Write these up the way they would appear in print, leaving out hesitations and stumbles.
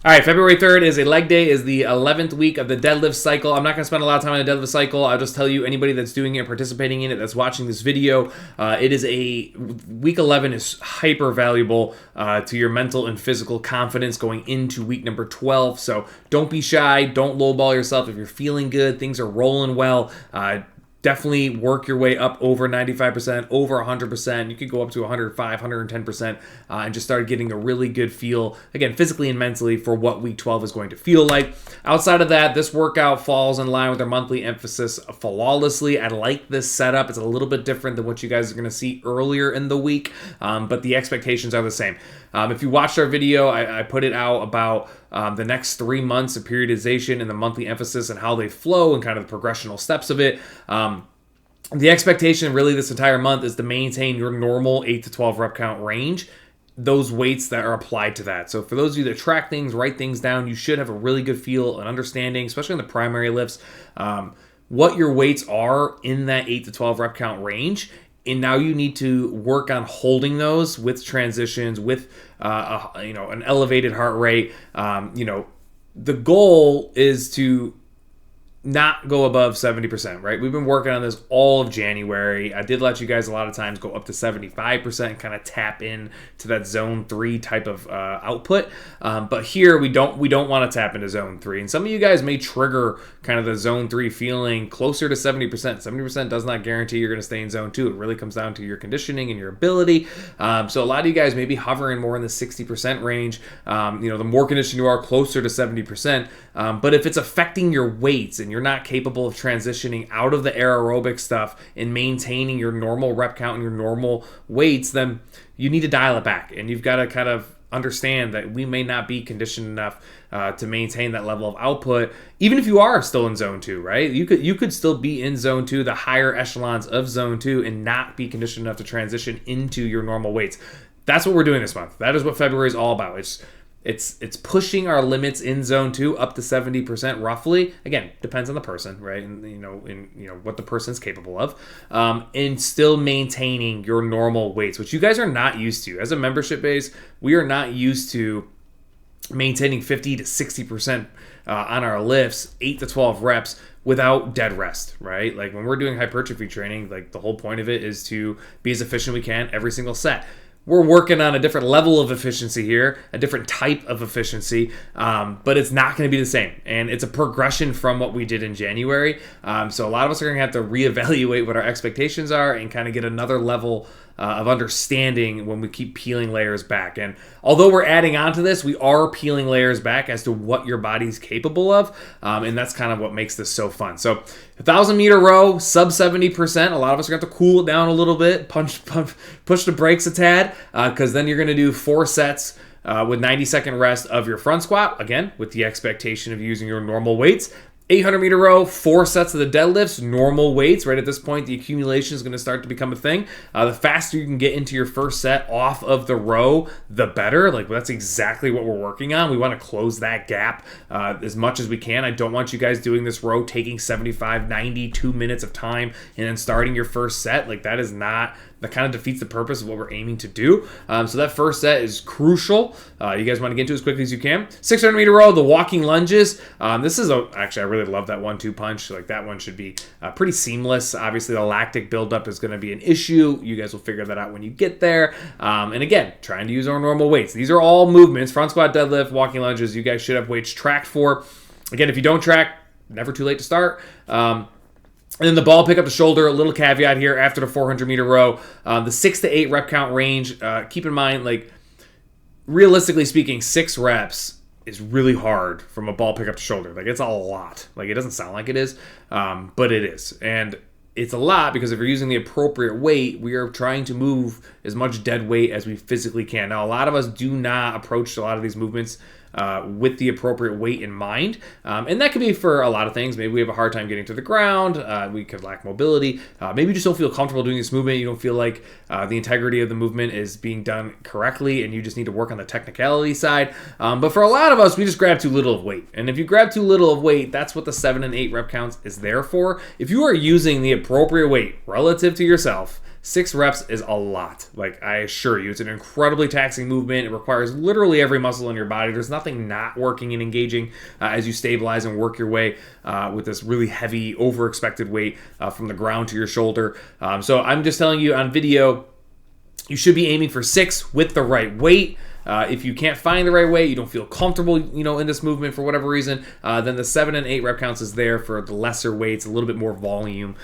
All right, February 3rd is a leg day, is the 11th week of the deadlift cycle. I'm not going to spend a lot of time on the deadlift cycle. I'll just tell you, anybody that's doing it, participating in it, that's watching this video, week 11 is hyper valuable to your mental and physical confidence going into week number 12. So don't be shy. Don't lowball yourself. If you're feeling good, things are rolling well, definitely work your way up over 95%, over 100%. You could go up to 105, 110%, and just start getting a really good feel, again, physically and mentally, for what week 12 is going to feel like. Outside of that, this workout falls in line with our monthly emphasis flawlessly. I like this setup. It's a little bit different than what you guys are going to see earlier in the week, but the expectations are the same. If you watched our video, I put it out about the next 3 months of periodization and the monthly emphasis and how they flow and kind of the progressional steps of it. The expectation really this entire month is to maintain your normal 8 to 12 rep count range, those weights that are applied to that. So for those of you that track things, write things down, you should have a really good feel and understanding, especially in the primary lifts, what your weights are in that 8 to 12 rep count range. And now you need to work on holding those with transitions, with an elevated heart rate. The goal is to not go above 70%, right? We've been working on this all of January. I did let you guys a lot of times go up to 75% and kind of tap in to that zone 3 type of output. But here we don't want to tap into zone 3. And some of you guys may trigger kind of the zone 3 feeling closer to 70%. 70% does not guarantee you're going to stay in zone 2. It really comes down to your conditioning and your ability. So a lot of you guys may be hovering more in the 60% range. The more conditioned you are, closer to 70%. But if it's affecting your weights and you're not capable of transitioning out of the aerobic stuff and maintaining your normal rep count and your normal weights, then you need to dial it back. And you've got to kind of understand that we may not be conditioned enough to maintain that level of output, even if you are still in zone 2, right? You could still be in zone 2, the higher echelons of zone 2, and not be conditioned enough to transition into your normal weights. That's what we're doing this month. That is what February is all about. It's pushing our limits in zone 2 up to 70% roughly. Again, depends on the person, right? And what the person's capable of, and still maintaining your normal weights, which you guys are not used to. As a membership base, we are not used to maintaining 50 to 60% on our lifts, 8 to 12 reps without dead rest, right? Like when we're doing hypertrophy training, like the whole point of it is to be as efficient we can every single set. We're working on a different level of efficiency here, a different type of efficiency, but it's not going to be the same. And it's a progression from what we did in January. So a lot of us are going to have to reevaluate what our expectations are and kind of get another level of understanding when we keep peeling layers back. And although we're adding on to this, we are peeling layers back as to what your body's capable of. And that's kind of what makes this so fun. So 1,000-meter row, sub 70%. A lot of us are going to have to cool it down a little bit, push the brakes a tad, because then you're going to do 4 sets with 90-second rest of your front squat, again, with the expectation of using your normal weights. 800-meter row, 4 sets of the deadlifts, normal weights. Right at this point, the accumulation is going to start to become a thing. The faster you can get into your first set off of the row, the better. Like, that's exactly what we're working on. We want to close that gap as much as we can. I don't want you guys doing this row, taking 75, 92 minutes of time, and then starting your first set. Like, that is not... That kind of defeats the purpose of what we're aiming to do. So that first set is crucial. You guys want to get into it as quickly as you can. 600-meter row, the walking lunges. This is actually, I really love that 1-2 punch. Like, that one should be pretty seamless. Obviously, the lactic buildup is going to be an issue. You guys will figure that out when you get there. And again, trying to use our normal weights. These are all movements. Front squat, deadlift, walking lunges. You guys should have weights tracked for. Again, if you don't track, never too late to start. And then the ball pick up the shoulder, a little caveat here after the 400-meter row. The 6 to 8 rep count range, keep in mind, like, realistically speaking, 6 reps is really hard from a ball pick up to shoulder. Like, it's a lot. Like, it doesn't sound like it is, but it is. And it's a lot because if you're using the appropriate weight, we are trying to move as much dead weight as we physically can. Now, a lot of us do not approach a lot of these movements with the appropriate weight in mind. And that could be for a lot of things. Maybe we have a hard time getting to the ground. We could lack mobility. Maybe you just don't feel comfortable doing this movement. You don't feel like the integrity of the movement is being done correctly, and you just need to work on the technicality side. But for a lot of us, we just grab too little of weight. And if you grab too little of weight, that's what the 7 and 8 rep counts is there for. If you are using the appropriate weight relative to yourself, 6 reps is a lot. Like, I assure you, it's an incredibly taxing movement. It requires literally every muscle in your body. There's nothing not working and engaging as you stabilize and work your way with this really heavy, over-expected weight from the ground to your shoulder. So I'm just telling you on video, you should be aiming for 6 with the right weight. If you can't find the right weight, you don't feel comfortable, in this movement for whatever reason, then the 7 and 8 rep counts is there for the lesser weights, a little bit more volume,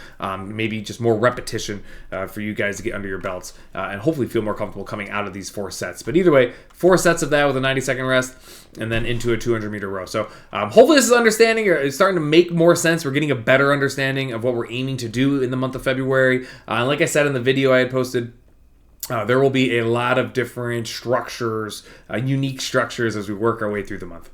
maybe just more repetition for you guys to get under your belts and hopefully feel more comfortable coming out of these 4 sets. But either way, 4 sets of that with a 90-second rest and then into a 200-meter row. So hopefully this is understanding, or it's starting to make more sense. We're getting a better understanding of what we're aiming to do in the month of February. And like I said in the video I had posted, there will be a lot of different structures, unique structures as we work our way through the month.